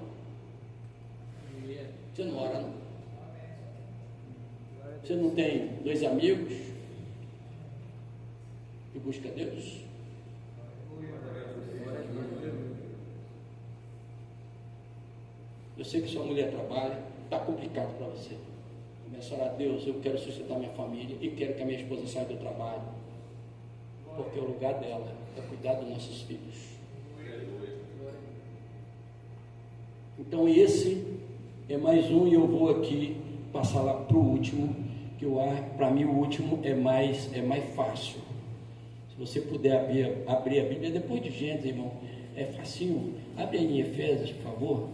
Você não ora, não? Você não tem 2 amigos que busca Deus? Eu sei que sua mulher trabalha, está complicado para você. Começa a orar, Deus, eu quero sustentar minha família e quero que a minha esposa saia do trabalho, porque o lugar dela é cuidar dos nossos filhos. Então esse é mais um, e eu vou aqui passar lá para o último, que para mim o último é mais fácil. Se você puder abrir a Bíblia, depois de Gênesis, irmão, é facinho. Abre aí em Efésios, por favor.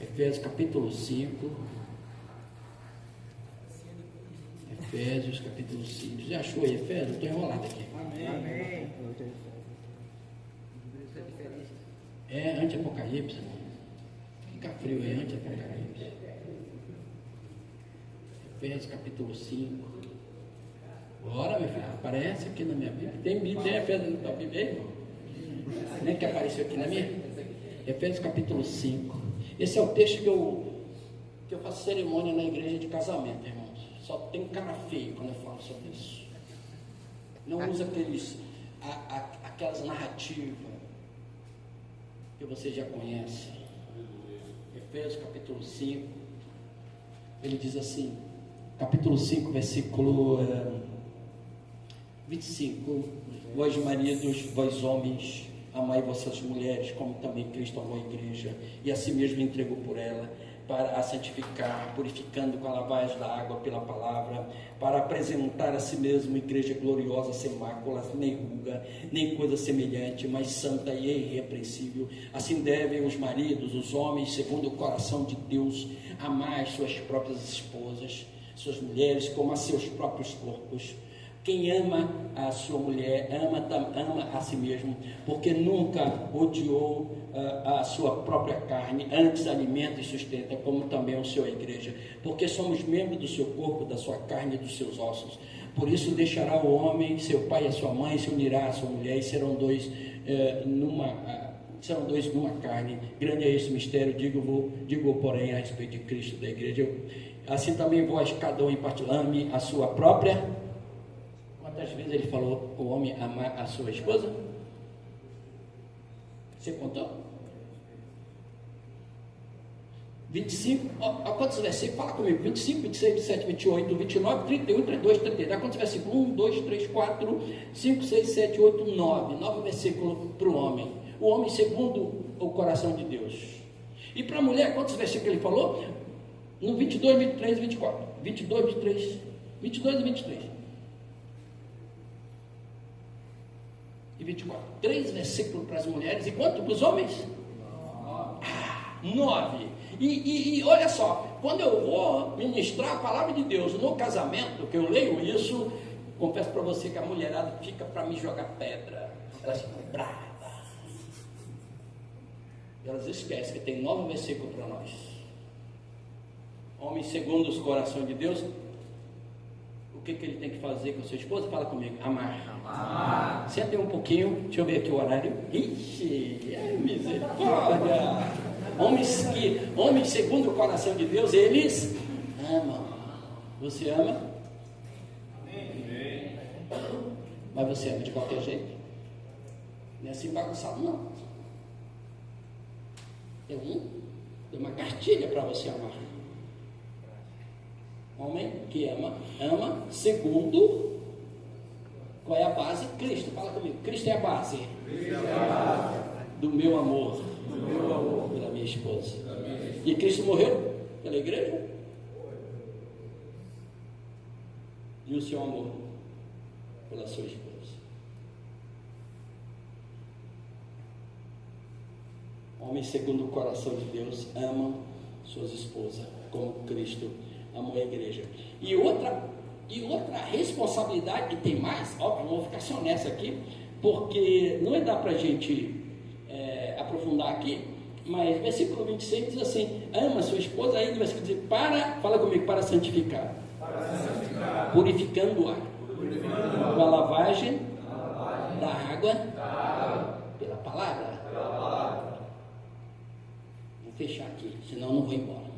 Efésios capítulo 5. Efésios capítulo 5. Já achou aí Efésios? Estou enrolado aqui. Amém. É anti-apocalipse, irmão. Fica frio aí, anti-apocalipse. Efésios capítulo 5. Bora, meu filho, aparece aqui na minha Bíblia. Tem Efésios na tua Bíblia aí, irmão? Nem que apareceu aqui na minha? Efésios capítulo 5. Esse é o texto que eu faço cerimônia na igreja de casamento, irmãos. Só tem cara feio quando eu falo sobre isso. Não usa aquelas narrativas que você já conhece. Efésios capítulo 5. Ele diz assim, capítulo 5, versículo 25: Vós maridos, vós homens, amai vossas mulheres, como também Cristo amou a igreja, e a si mesmo entregou por ela, para a santificar, purificando com a lavagem da água pela palavra, para apresentar a si mesmo igreja gloriosa, sem mácula, nem ruga, nem coisa semelhante, mas santa e irrepreensível. Assim devem os maridos, os homens, segundo o coração de Deus, amar as suas próprias esposas, suas mulheres, como a seus próprios corpos. Quem ama a sua mulher, ama a si mesmo, porque nunca odiou a sua própria carne, antes alimenta e sustenta, como também o seu a igreja, porque somos membros do seu corpo, da sua carne e dos seus ossos. Por isso deixará o homem, seu pai e a sua mãe, se unirá à sua mulher, e serão dois numa carne. Grande é esse mistério, digo porém a respeito de Cristo, da igreja. Assim também vós, cada um em parte, ame a sua própria. Quantas vezes ele falou o homem amar a sua esposa? Você contou? 25, ó, quantos versículos? Fala comigo: 25, 26, 27, 28, 29, 31, 32, 33. Quantos versículos? 1, 2, 3, 4, 5, 6, 7, 8, 9. 9 versículos para o homem. O homem segundo o coração de Deus. E para a mulher, quantos versículos ele falou? No 22, 23 e 24. 22, 23, 22 e 23. E 24. 3 versículos para as mulheres. E quanto para os homens? 9. E olha só, quando eu vou ministrar a palavra de Deus no casamento, que eu leio isso, confesso para você que a mulherada fica para me jogar pedra. Elas ficam bravas. Elas esquecem que tem 9 versículos para nós. Homem segundo os corações de Deus, o que ele tem que fazer com a sua esposa? Fala comigo: amar. Senta aí um pouquinho, deixa eu ver aqui o horário. Ixi, ai, misericórdia. Homens segundo o coração de Deus, eles amam. Você ama? Amém. Mas você ama de qualquer jeito? Não é assim bagunçado, não. Tem uma cartilha para você amar. Homem que ama segundo. Qual é a base? Cristo. Fala comigo. Cristo é a base. Cristo é a base do meu amor. Pela minha esposa. E Cristo morreu pela igreja. E o seu amor pela sua esposa. Homens segundo o coração de Deus amam suas esposas como Cristo amou a igreja. E outra responsabilidade que tem mais, óbvio, não vou ficar só nessa aqui, porque não dá para a gente aprofundar aqui, mas versículo 26 diz assim: ama sua esposa. Aí no versículo diz: fala comigo, para santificar, purificando-a com a lavagem da água pela palavra. Vou fechar aqui, senão eu não vou embora.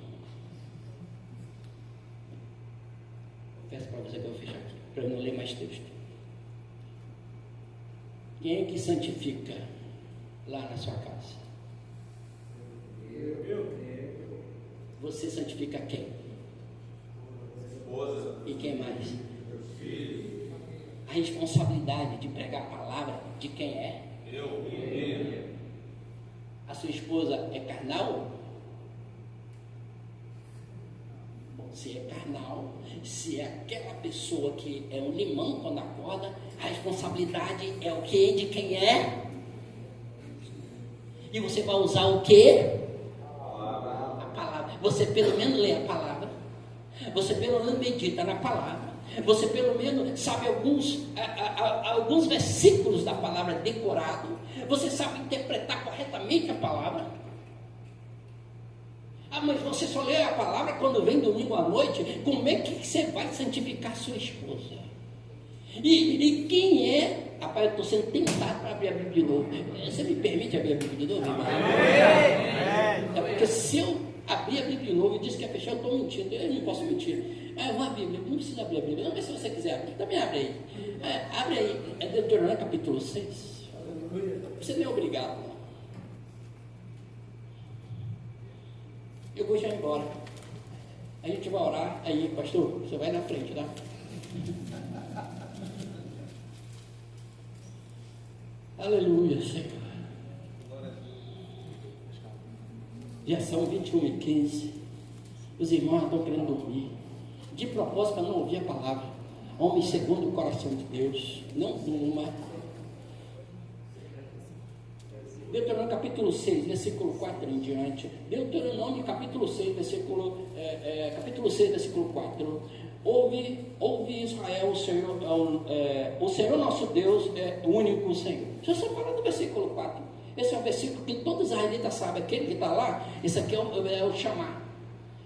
Peço para você que eu vou fechar aqui, para eu não ler mais texto. Quem é que santifica lá na sua casa? Você santifica quem? Esposa. E quem mais? Meus filhos. A responsabilidade de pregar a palavra de quem é? Eu. A sua esposa é carnal? se é carnal, se é aquela pessoa que é um limão quando acorda, a responsabilidade é o que? De quem é? E você vai usar o que? A palavra. Você pelo menos lê a palavra. Você pelo menos medita na palavra. Você pelo menos sabe alguns versículos da palavra decorado. Você sabe interpretar corretamente a palavra. Ah, mas você só lê a palavra quando vem domingo à noite. Como é que você vai santificar sua esposa? E quem é? Rapaz, eu estou sendo tentado para abrir a Bíblia de novo. Você me permite abrir a Bíblia de novo, irmão? É porque se eu abrir a Bíblia de novo e disse que ia fechar, eu estou mentindo. Eu não posso mentir. Eu vou abrir a Bíblia, não precisa abrir a Bíblia. Não, mas se você quiser abrir, também abre aí. Abre aí, é Deuteronômio capítulo 6. Você não é obrigado, não. Eu vou já embora. A gente vai orar. Aí, pastor, você vai na frente, tá? Aleluia, Senhor. Já são 21h15. Os irmãos estão querendo dormir. De propósito, para não ouvir a palavra. Homem segundo o coração de Deus. Não durma. Deuteronômio capítulo 6, versículo 4 em diante. Deuteronômio capítulo 6, capítulo 6, versículo 4. Ouve Israel, o Senhor nosso Deus é o único Senhor. Deixa eu só falar do versículo 4. Esse é um versículo que todo israelita sabe. Aquele que está lá, esse aqui é o chamar.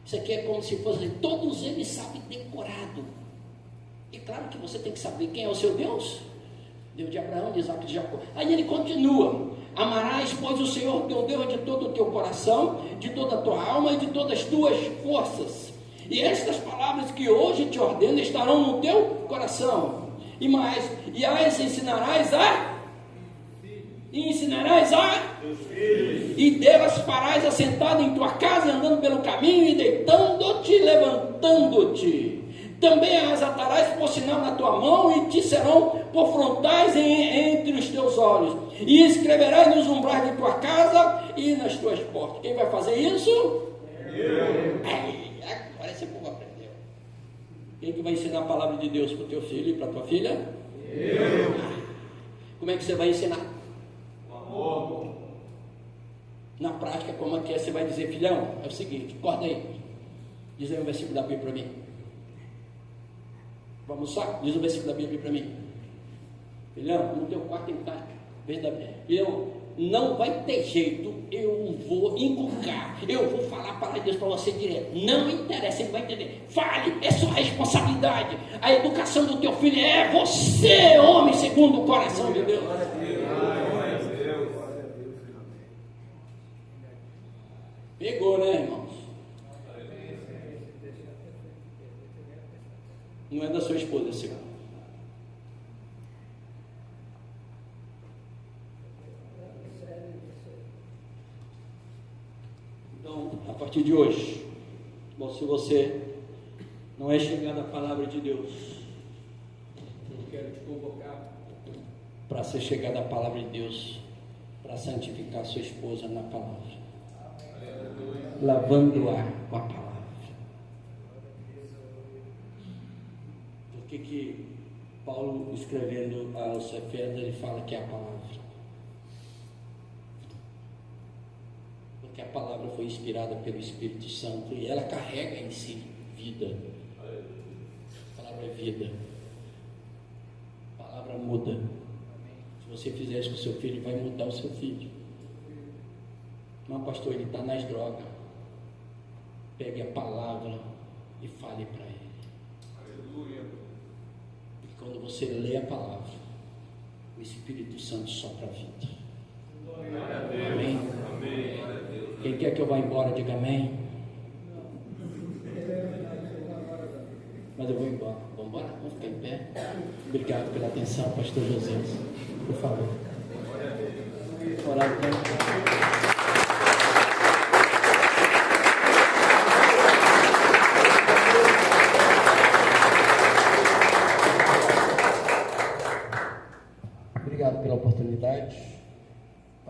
Isso aqui é como se fosse, todos eles sabem decorado. E claro que você tem que saber quem é o seu Deus. Deus de Abraão, de Isaac e de Jacó. Aí ele continua: amarás, pois, o Senhor teu Deus de todo o teu coração, de toda a tua alma e de todas as tuas forças. E estas palavras que hoje te ordeno estarão no teu coração. E as ensinarás e delas farás assentado em tua casa, andando pelo caminho, e deitando-te, levantando-te. Também as atarás por sinal na tua mão, e te serão por frontais entre os teus olhos. E escreverás nos umbrais de tua casa e nas tuas portas. Quem vai fazer isso? Agora esse povo aprendeu. Quem que vai ensinar a palavra de Deus para o teu filho e para a tua filha? Como é que você vai ensinar? Na prática, como é que é? Você vai dizer: filhão, é o seguinte, acorda aí, diz aí um versículo da Bíblia para mim. Vamos só? Diz o versículo da Bíblia para mim. Filhão, no teu quarto tem que estar. Filhão, não vai ter jeito, eu vou inculcar, eu vou falar a palavra de Deus para você direto. Não interessa, ele vai entender. Fale, é sua responsabilidade. A educação do teu filho é você, homem, segundo o coração de Deus. Pegou, né, irmãos? Não é da sua esposa, Senhor. Então, a partir de hoje, se você não é chegado à palavra de Deus, eu quero te convocar para ser chegado à palavra de Deus, para santificar sua esposa na palavra, lavando-a com a palavra. Por que Paulo, escrevendo aos Efésios, ele fala que é a palavra? Porque a palavra foi inspirada pelo Espírito Santo e ela carrega em si vida. A palavra é vida. A palavra muda. Se você fizer isso com o seu filho, vai mudar o seu filho. Mas pastor, ele está nas drogas. Pegue a palavra e fale para ele. Aleluia. E quando você lê a palavra, o Espírito Santo sopra a vida. Amém? Amém. Quem quer que eu vá embora, diga amém. Mas eu vou embora. Vamos embora? Vamos ficar em pé. Obrigado pela atenção, pastor José. Por favor. Orar com Obrigado pela oportunidade.